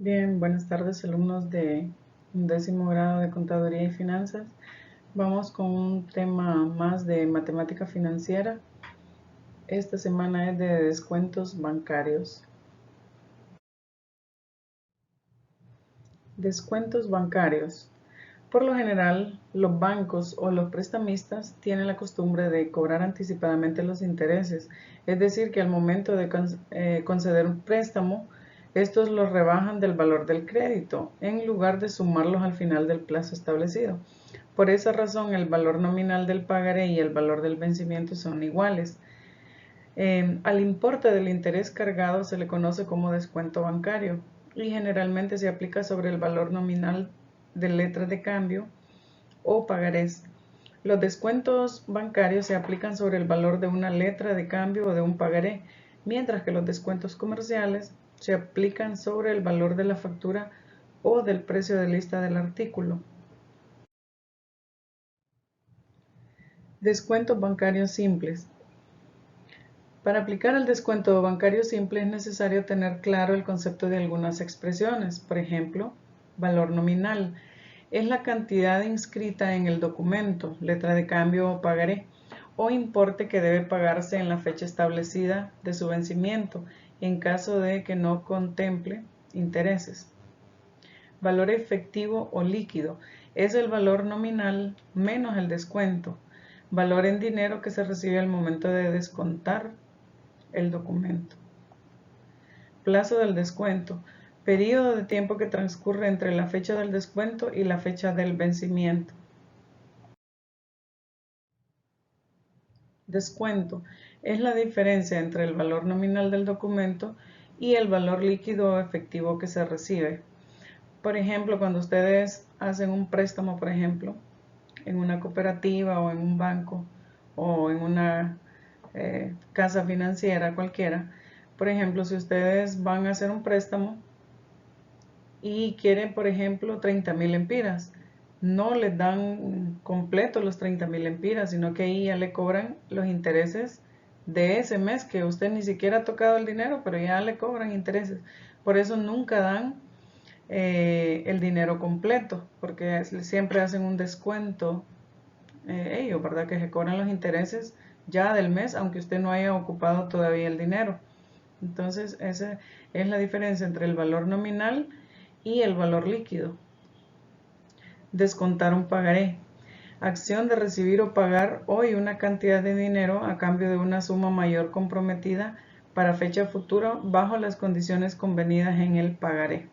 Bien, buenas tardes, alumnos de 11º grado de Contaduría y Finanzas. Vamos con un tema más de matemática financiera. Esta semana es de descuentos bancarios. Descuentos bancarios. Por lo general, los bancos o los prestamistas tienen la costumbre de cobrar anticipadamente los intereses, es decir, que al momento de conceder un préstamo, estos los rebajan del valor del crédito, en lugar de sumarlos al final del plazo establecido. Por esa razón, el valor nominal del pagaré y el valor del vencimiento son iguales. Al importe del interés cargado se le conoce como descuento bancario y generalmente se aplica sobre el valor nominal de letras de cambio o pagarés. Los descuentos bancarios se aplican sobre el valor de una letra de cambio o de un pagaré, mientras que los descuentos comerciales se aplican sobre el valor de la factura o del precio de lista del artículo. Descuentos bancarios simples. Para aplicar el descuento bancario simple es necesario tener claro el concepto de algunas expresiones. Por ejemplo, valor nominal es la cantidad inscrita en el documento, letra de cambio o pagaré, o importe que debe pagarse en la fecha establecida de su vencimiento, en caso de que no contemple intereses. Valor efectivo o líquido es el valor nominal menos el descuento. Valor en dinero que se recibe al momento de descontar el documento. Plazo del descuento. Periodo de tiempo que transcurre entre la fecha del descuento y la fecha del vencimiento. Descuento es la diferencia entre el valor nominal del documento y el valor líquido o efectivo que se recibe. Por ejemplo, cuando ustedes hacen un préstamo, por ejemplo, en una cooperativa o en un banco o en una casa financiera cualquiera, por ejemplo, si ustedes van a hacer un préstamo y quieren, por ejemplo, 30.000 lempiras, no les dan completo los 30.000 lempiras, sino que ahí ya le cobran los intereses de ese mes, que usted ni siquiera ha tocado el dinero, pero ya le cobran intereses. Por eso nunca dan el dinero completo, porque siempre hacen un descuento ellos, ¿verdad? Que se cobran los intereses ya del mes, aunque usted no haya ocupado todavía el dinero. Entonces, esa es la diferencia entre el valor nominal y el valor líquido. Descontar un pagaré. Acción de recibir o pagar hoy una cantidad de dinero a cambio de una suma mayor comprometida para fecha futura bajo las condiciones convenidas en el pagaré.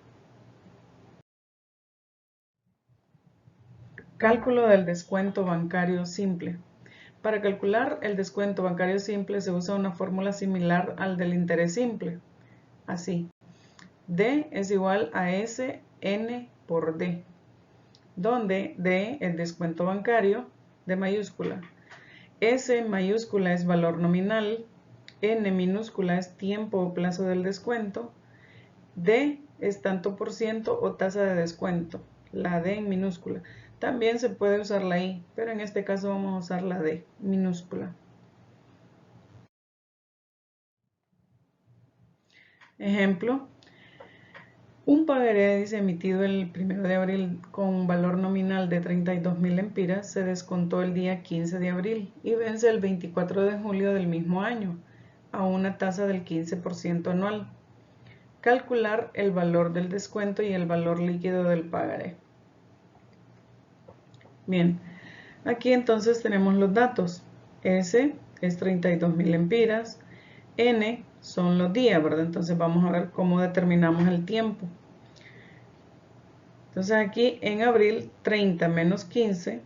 Cálculo del descuento bancario simple. Para calcular el descuento bancario simple se usa una fórmula similar al del interés simple. Así, D es igual a SN por D, donde D es descuento bancario de mayúscula. S mayúscula es valor nominal, N minúscula es tiempo o plazo del descuento, D es tanto por ciento o tasa de descuento, la D en minúscula. También se puede usar la I, pero en este caso vamos a usar la D minúscula. Ejemplo, un pagaré dice emitido el 1 de abril con un valor nominal de 32.000 lempiras se descontó el día 15 de abril y vence el 24 de julio del mismo año a una tasa del 15% anual. Calcular el valor del descuento y el valor líquido del pagaré. Bien, aquí entonces tenemos los datos. S es 32.000 lempiras, N son los días, ¿verdad? Entonces vamos a ver cómo determinamos el tiempo. Entonces aquí en abril 30 menos 15,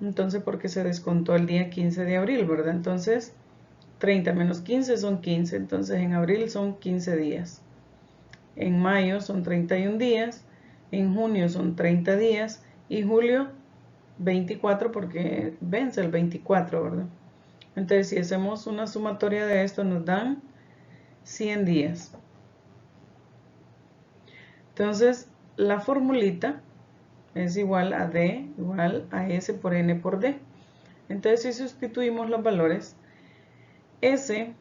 entonces porque se descontó el día 15 de abril, ¿verdad? Entonces 30 menos 15 son 15, entonces en abril son 15 días. En mayo son 31 días, en junio son 30 días y julio 24 porque vence el 24, ¿verdad? Entonces si hacemos una sumatoria de esto nos dan 100 días. Entonces la formulita es igual a D igual a S por N por D. Entonces si sustituimos los valores, S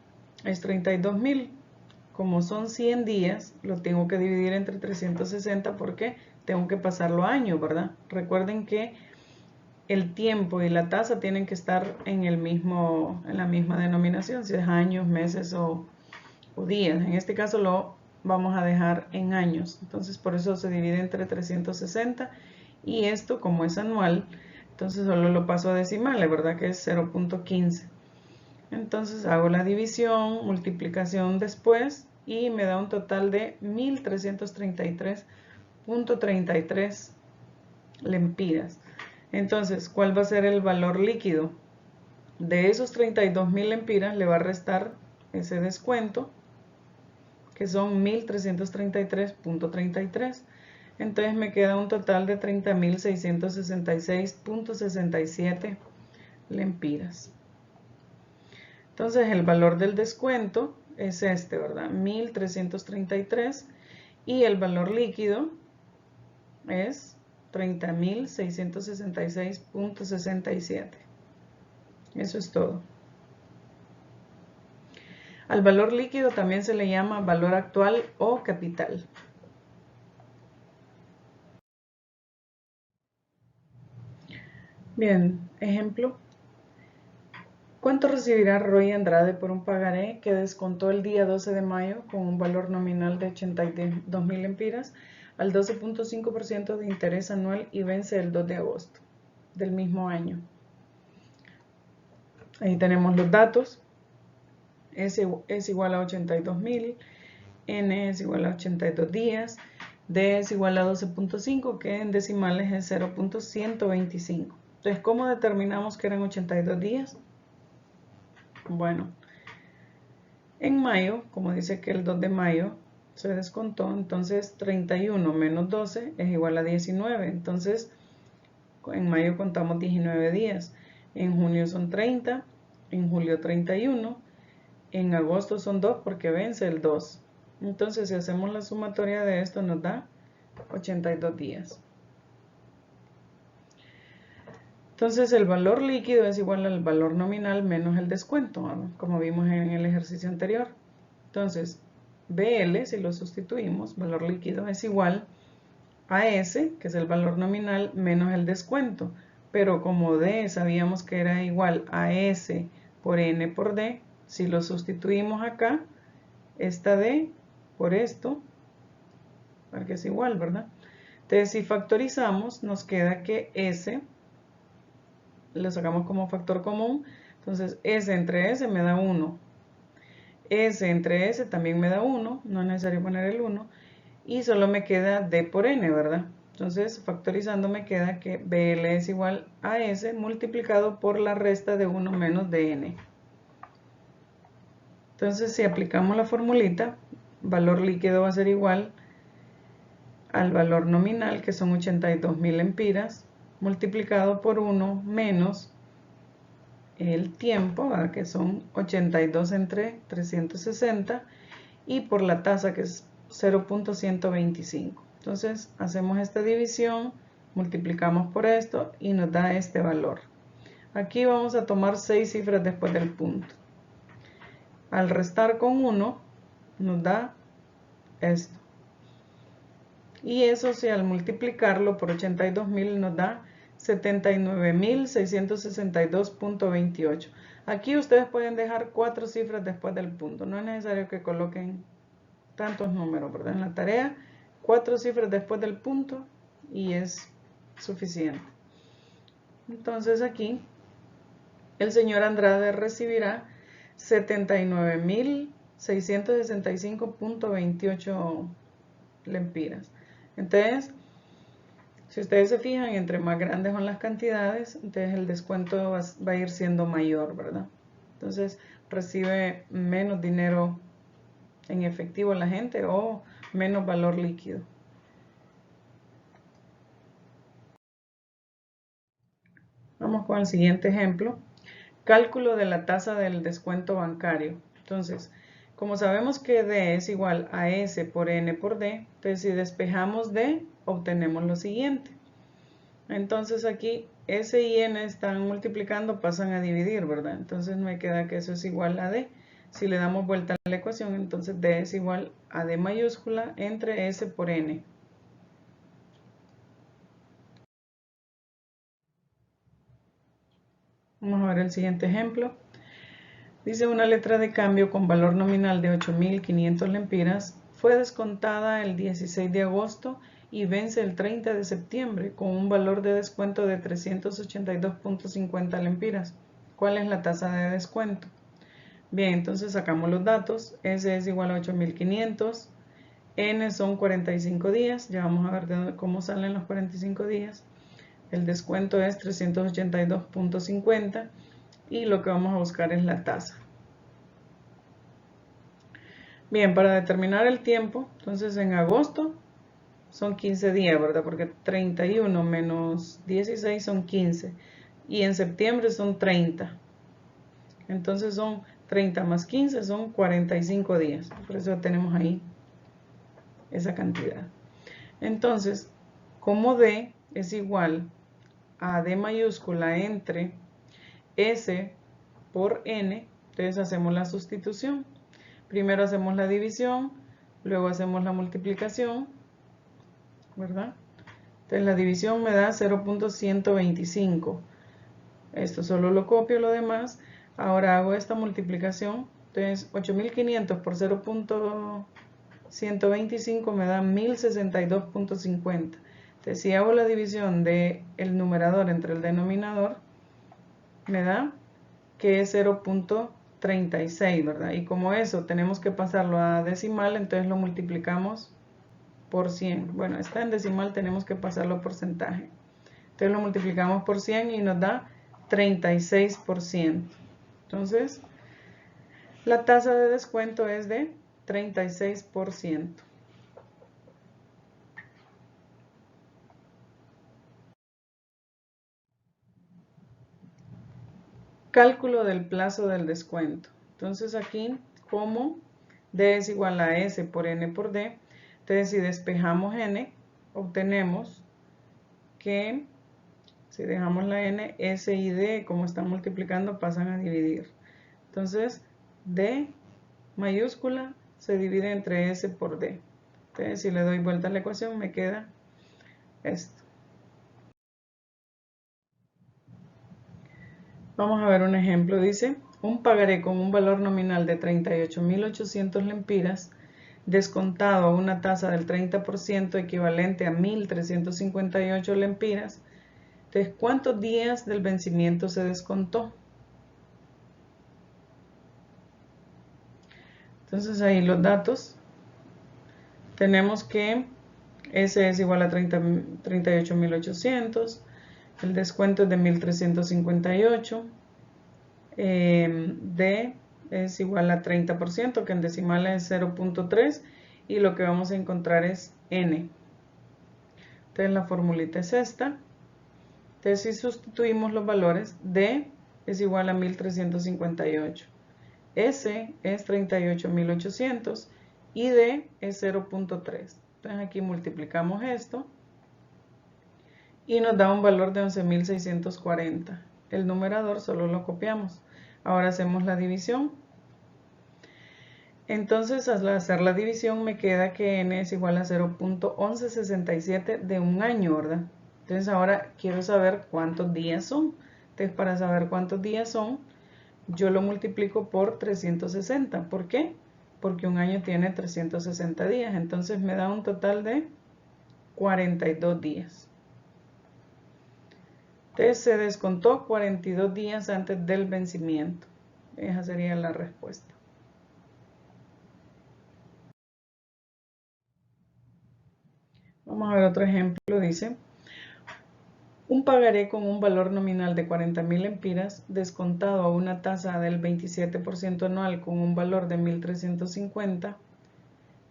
es 32.000 como son 100 días, lo tengo que dividir entre 360 porque tengo que pasarlo a año, ¿verdad? Recuerden que el tiempo y la tasa tienen que estar en la misma denominación, si es años, meses o días. En este caso lo vamos a dejar en años, entonces por eso se divide entre 360 y esto como es anual, entonces solo lo paso a decimales, ¿verdad? Que es 0.15. Entonces hago la división, multiplicación después y me da un total de 1333.33 lempiras. Entonces, ¿cuál va a ser el valor líquido? De esos 32.000 lempiras le va a restar ese descuento, que son 1333.33. Entonces me queda un total de 30.666.67 lempiras. Entonces el valor del descuento es este, ¿verdad? 1.333 y el valor líquido es 30.666.67. Eso es todo. Al valor líquido también se le llama valor actual o capital. Bien, ejemplo. ¿Cuánto recibirá Roy Andrade por un pagaré que descontó el día 12 de mayo con un valor nominal de 82.000 lempiras al 12.5% de interés anual y vence el 2 de agosto del mismo año? Ahí tenemos los datos. S es igual a 82.000, N es igual a 82 días, D es igual a 12.5, que en decimales es 0.125. Entonces, ¿cómo determinamos que eran 82 días? Bueno, en mayo, como dice que el 2 de mayo se descontó, entonces 31 menos 12 es igual a 19. Entonces, en mayo contamos 19 días. En junio son 30, en julio 31, en agosto son 2 porque vence el 2. Entonces, si hacemos la sumatoria de esto, nos da 82 días. Entonces, el valor líquido es igual al valor nominal menos el descuento, ¿no? Como vimos en el ejercicio anterior. Entonces, BL, si lo sustituimos, valor líquido es igual a S, que es el valor nominal, menos el descuento. Pero como D sabíamos que era igual a S por N por D, si lo sustituimos acá, esta D por esto, para que es igual, ¿verdad? Entonces, si factorizamos, nos queda que S lo sacamos como factor común, entonces S entre S me da 1, S entre S también me da 1, no es necesario poner el 1, y solo me queda D por N, ¿verdad? Entonces, factorizando me queda que BL es igual a S multiplicado por la resta de 1 menos DN. Entonces, si aplicamos la formulita, valor líquido va a ser igual al valor nominal, que son 82.000 lempiras, multiplicado por 1 menos el tiempo, que son 82 entre 360, y por la tasa, que es 0.125. Entonces hacemos esta división, multiplicamos por esto y nos da este valor. Aquí vamos a tomar 6 cifras después del punto. Al restar con 1 nos da esto. Y eso, si al multiplicarlo por 82.000 nos da 79.662.28. Aquí ustedes pueden dejar 4 cifras después del punto. No es necesario que coloquen tantos números, ¿verdad? En la tarea, 4 cifras después del punto y es suficiente. Entonces aquí el señor Andrade recibirá 79.665.28 lempiras. Entonces, si ustedes se fijan, entre más grandes son las cantidades, entonces el descuento va a ir siendo mayor, ¿verdad? Entonces recibe menos dinero en efectivo la gente o menos valor líquido. Vamos con el siguiente ejemplo. Cálculo de la tasa del descuento bancario. Entonces, como sabemos que D es igual a S por N por D, entonces si despejamos D, obtenemos lo siguiente. Entonces aquí S y N están multiplicando, pasan a dividir, ¿verdad? Entonces me queda que eso es igual a D. Si le damos vuelta a la ecuación, entonces D es igual a D mayúscula entre S por N. Vamos a ver el siguiente ejemplo. Dice: una letra de cambio con valor nominal de 8.500 lempiras fue descontada el 16 de agosto y vence el 30 de septiembre con un valor de descuento de 382.50 lempiras. ¿Cuál es la tasa de descuento? Bien, entonces sacamos los datos. S es igual a 8.500. N son 45 días. Ya vamos a ver cómo salen los 45 días. El descuento es 382.50 y lo que vamos a buscar es la tasa. Bien, para determinar el tiempo, entonces en agosto son 15 días, ¿verdad? Porque 31 menos 16 son 15 y en septiembre son 30. Entonces son 30 más 15 son 45 días. Por eso tenemos ahí esa cantidad. Entonces, como D es igual a D mayúscula entre S por N, entonces hacemos la sustitución. Primero hacemos la división, luego hacemos la multiplicación, ¿verdad? Entonces la división me da 0.125. Esto solo lo copio, lo demás. Ahora hago esta multiplicación. Entonces 8.500 por 0.125 me da 1.062.50. Entonces si hago la división del numerador entre el denominador, me da que es 0.36, ¿verdad? Y como eso tenemos que pasarlo a decimal, entonces lo multiplicamos por 100. Bueno, está en decimal, tenemos que pasarlo a porcentaje. Entonces lo multiplicamos por 100 y nos da 36%. Entonces, la tasa de descuento es de 36%. Cálculo del plazo del descuento. Entonces aquí, como D es igual a S por N por D, entonces si despejamos N, obtenemos que si dejamos la N, S y D, como están multiplicando, pasan a dividir. Entonces, D mayúscula se divide entre S por D. Entonces, si le doy vuelta a la ecuación, me queda esto. Vamos a ver un ejemplo. Dice: un pagaré con un valor nominal de 38.800 lempiras, descontado a una tasa del 30% equivalente a 1.358 lempiras. Entonces, ¿cuántos días del vencimiento se descontó? Entonces ahí los datos. Tenemos que S es igual a 38.800. El descuento es de 1.358. D es igual a 30%, que en decimal es 0.3. Y lo que vamos a encontrar es N. Entonces la formulita es esta. Entonces si sustituimos los valores, D es igual a 1.358. S es 38.800 y D es 0.3. Entonces aquí multiplicamos esto y nos da un valor de 11.640. El numerador solo lo copiamos. Ahora hacemos la división. Entonces al hacer la división me queda que N es igual a 0.1167 de un año, ¿verdad? Entonces ahora quiero saber cuántos días son. Entonces para saber cuántos días son, yo lo multiplico por 360. ¿Por qué? Porque un año tiene 360 días. Entonces me da un total de 42 días. Entonces se descontó 42 días antes del vencimiento. Esa sería la respuesta. Vamos a ver otro ejemplo. Dice: un pagaré con un valor nominal de 40.000 lempiras, descontado a una tasa del 27% anual con un valor de 1.350.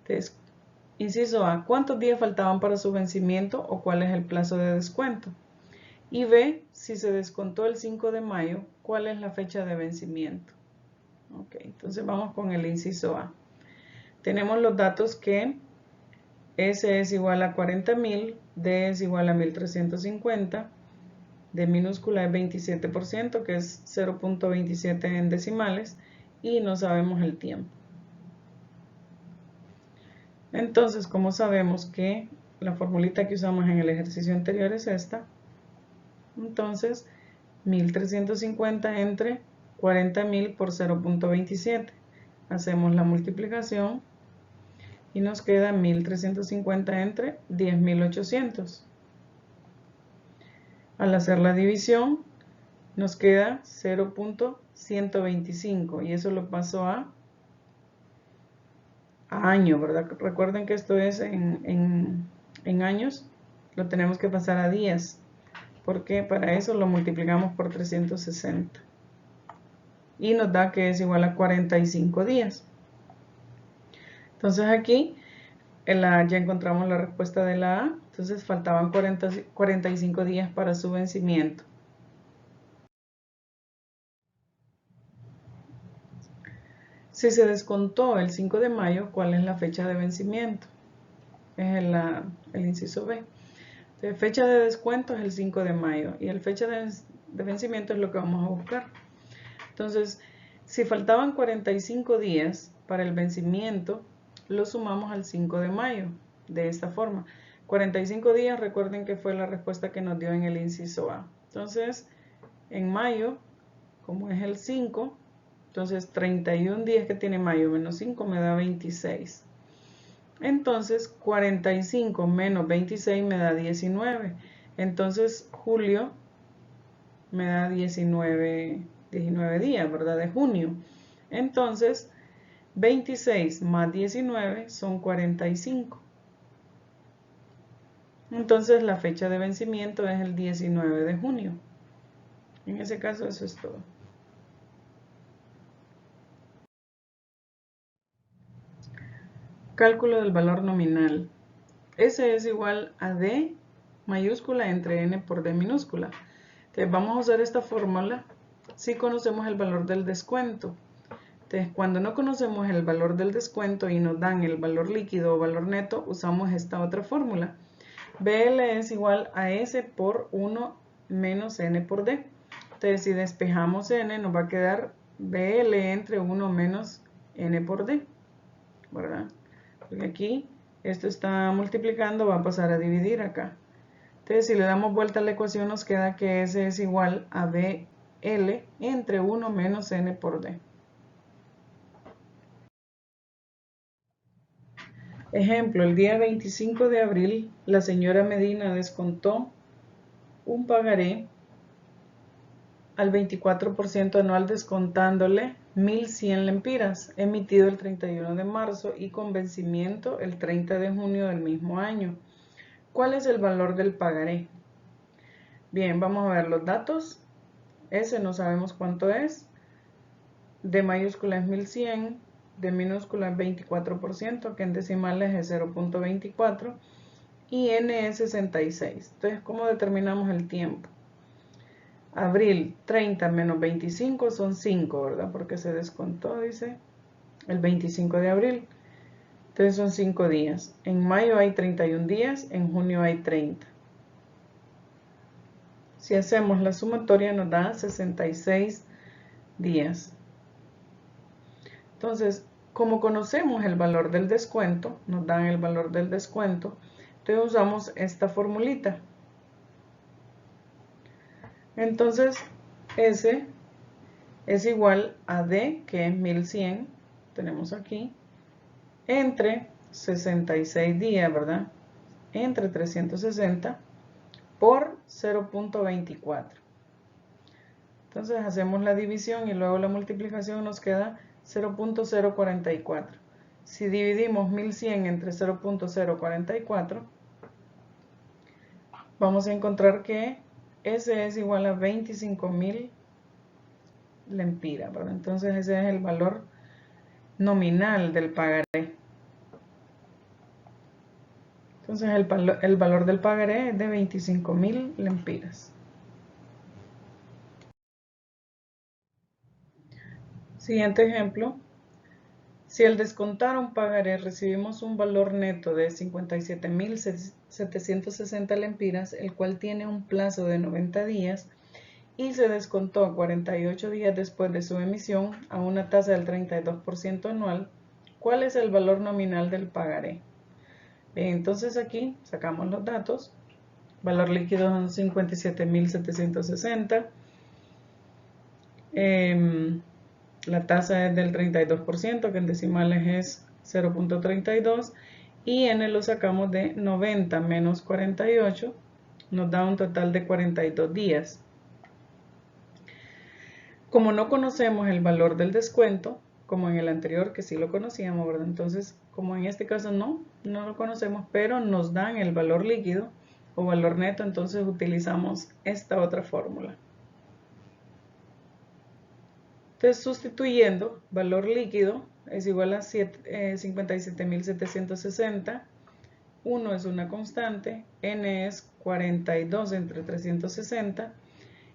Entonces, inciso A: ¿cuántos días faltaban para su vencimiento o cuál es el plazo de descuento? Y B: si se descontó el 5 de mayo, ¿cuál es la fecha de vencimiento? Ok, entonces vamos con el inciso A. Tenemos los datos que S es igual a 40.000, D es igual a 1.350, D minúscula es 27%, que es 0.27 en decimales, y no sabemos el tiempo. Entonces, como sabemos que la formulita que usamos en el ejercicio anterior es esta, entonces 1350 entre 40.000 por 0.27. Hacemos la multiplicación y nos queda 1350 entre 10.800. Al hacer la división nos queda 0.125 y eso lo paso a año, ¿verdad? Recuerden que esto es en años, lo tenemos que pasar a días, porque para eso lo multiplicamos por 360 y nos da que es igual a 45 días. Entonces aquí ya encontramos la respuesta de la A, entonces faltaban 45 días para su vencimiento. Si se descontó el 5 de mayo, ¿cuál es la fecha de vencimiento? Es el inciso B. Entonces, fecha de descuento es el 5 de mayo y el fecha de vencimiento es lo que vamos a buscar. Entonces, si faltaban 45 días para el vencimiento, lo sumamos al 5 de mayo, de esta forma. 45 días, recuerden que fue la respuesta que nos dio en el inciso A. Entonces, en mayo, como es el 5, entonces 31 días que tiene mayo menos 5 me da 26. Entonces 45 menos 26 me da 19. Entonces julio me da 19 días, ¿verdad? De junio. Entonces 26 más 19 son 45. Entonces la fecha de vencimiento es el 19 de junio. En ese caso eso es todo. Cálculo del valor nominal. S es igual a D mayúscula entre N por D minúscula. Entonces vamos a usar esta fórmula si conocemos el valor del descuento. Entonces cuando no conocemos el valor del descuento y nos dan el valor líquido o valor neto, usamos esta otra fórmula. BL es igual a S por 1 menos N por D. Entonces si despejamos N nos va a quedar BL entre 1 menos N por D, ¿verdad? Porque aquí esto está multiplicando, va a pasar a dividir acá. Entonces si le damos vuelta a la ecuación nos queda que S es igual a BL entre 1 menos N por D. Ejemplo, el día 25 de abril la señora Medina descontó un pagaré al 24% anual descontándole 1.100 lempiras, emitido el 31 de marzo y con vencimiento el 30 de junio del mismo año. ¿Cuál es el valor del pagaré? Bien, vamos a ver los datos. S no sabemos cuánto es. D mayúscula es 1.100. D minúscula es 24%, que en decimales es 0.24. Y N es 66. Entonces, ¿cómo determinamos el tiempo? Abril 30 menos 25 son 5, ¿verdad? Porque se descontó, dice, el 25 de abril. Entonces son 5 días. En mayo hay 31 días, en junio hay 30. Si hacemos la sumatoria nos da 66 días. Entonces, como conocemos el valor del descuento, nos dan el valor del descuento, entonces usamos esta formulita. Entonces, S es igual a D, que es 1.100, tenemos aquí, entre 66 días, ¿verdad? Entre 360 por 0.24. Entonces hacemos la división y luego la multiplicación nos queda 0.044. Si dividimos 1.100 entre 0.044, vamos a encontrar que S es igual a 25.000 lempiras, ¿verdad? Entonces ese es el valor nominal del pagaré. Entonces el valor del pagaré es de 25.000 lempiras. Siguiente ejemplo. Si al descontar un pagaré recibimos un valor neto de 57.760 lempiras, el cual tiene un plazo de 90 días y se descontó 48 días después de su emisión a una tasa del 32% anual, ¿cuál es el valor nominal del pagaré? Bien, entonces aquí sacamos los datos. Valor líquido son 57.760. La tasa es del 32%, que en decimales es 0.32. Y n lo sacamos de 90 menos 48. Nos da un total de 42 días. Como no conocemos el valor del descuento, como en el anterior que sí lo conocíamos, ¿verdad? Entonces, como en este caso no lo conocemos, pero nos dan el valor líquido o valor neto, entonces utilizamos esta otra fórmula. Entonces, sustituyendo, valor líquido es igual a 57.760. 1 es una constante, n es 42 entre 360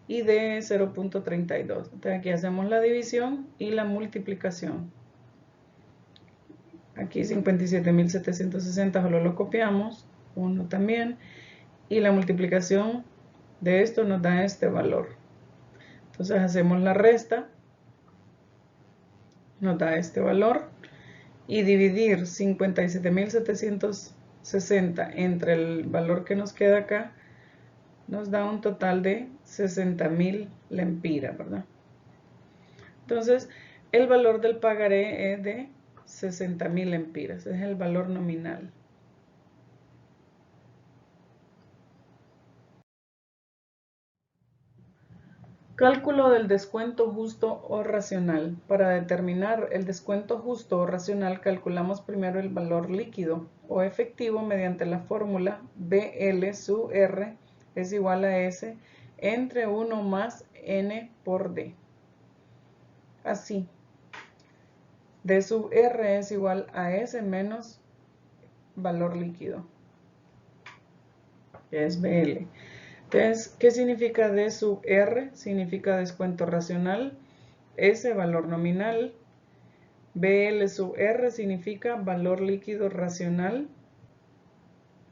y d es 0.32. Entonces aquí hacemos la división y la multiplicación. Aquí 57.760 solo lo copiamos, 1 también, y la multiplicación de esto nos da este valor. Entonces hacemos la resta, nos da este valor, y dividir 57.760 entre el valor que nos queda acá, nos da un total de 60.000 lempiras, ¿verdad? Entonces, el valor del pagaré es de 60.000 lempiras, es el valor nominal. Cálculo del descuento justo o racional. Para determinar el descuento justo o racional, calculamos primero el valor líquido o efectivo mediante la fórmula BL sub R es igual a S entre 1 más N por D. Así, D sub R es igual a S menos valor líquido, que es BL. Entonces, ¿qué significa D sub R? Significa descuento racional. S, valor nominal. BL sub R significa valor líquido racional.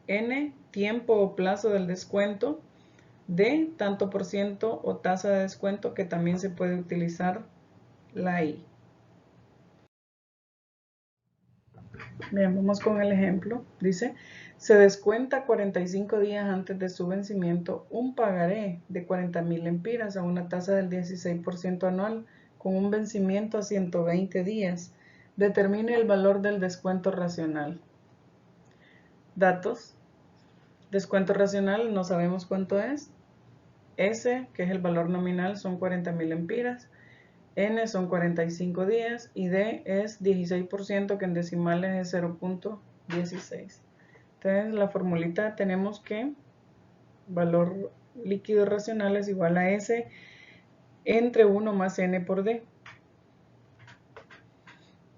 N, tiempo o plazo del descuento. D, tanto por ciento o tasa de descuento, que también se puede utilizar la I. Bien, vamos con el ejemplo. Dice, se descuenta 45 días antes de su vencimiento un pagaré de 40.000 lempiras a una tasa del 16% anual con un vencimiento a 120 días. Determine el valor del descuento racional. Datos. Descuento racional, no sabemos cuánto es. S, que es el valor nominal, son 40.000 lempiras. N son 45 días y D es 16%, que en decimales es 0.16. Entonces la formulita tenemos que valor líquido racional es igual a S entre 1 más N por D.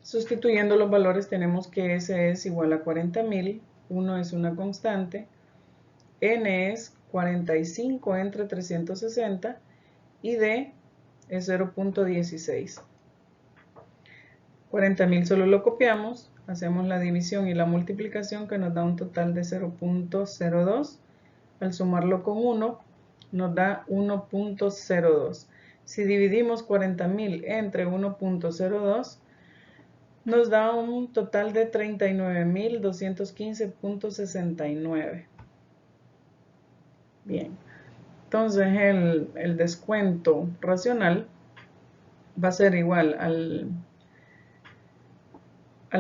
Sustituyendo los valores tenemos que S es igual a 40.000, 1 es una constante, N es 45 entre 360 y D es 0.16. 40.000 solo lo copiamos, hacemos la división y la multiplicación, que nos da un total de 0.02. Al sumarlo con 1 nos da 1.02. Si dividimos 40.000 entre 1.02 nos da un total de 39.215.69. Bien, entonces el descuento racional va a ser igual al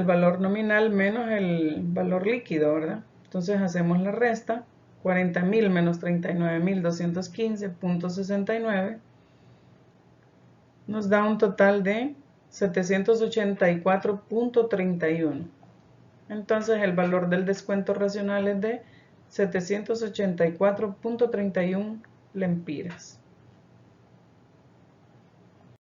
valor nominal menos el valor líquido, ¿verdad? Entonces hacemos la resta, 40.000 menos 39.215.69 nos da un total de 784.31. Entonces el valor del descuento racional es de 784.31 lempiras.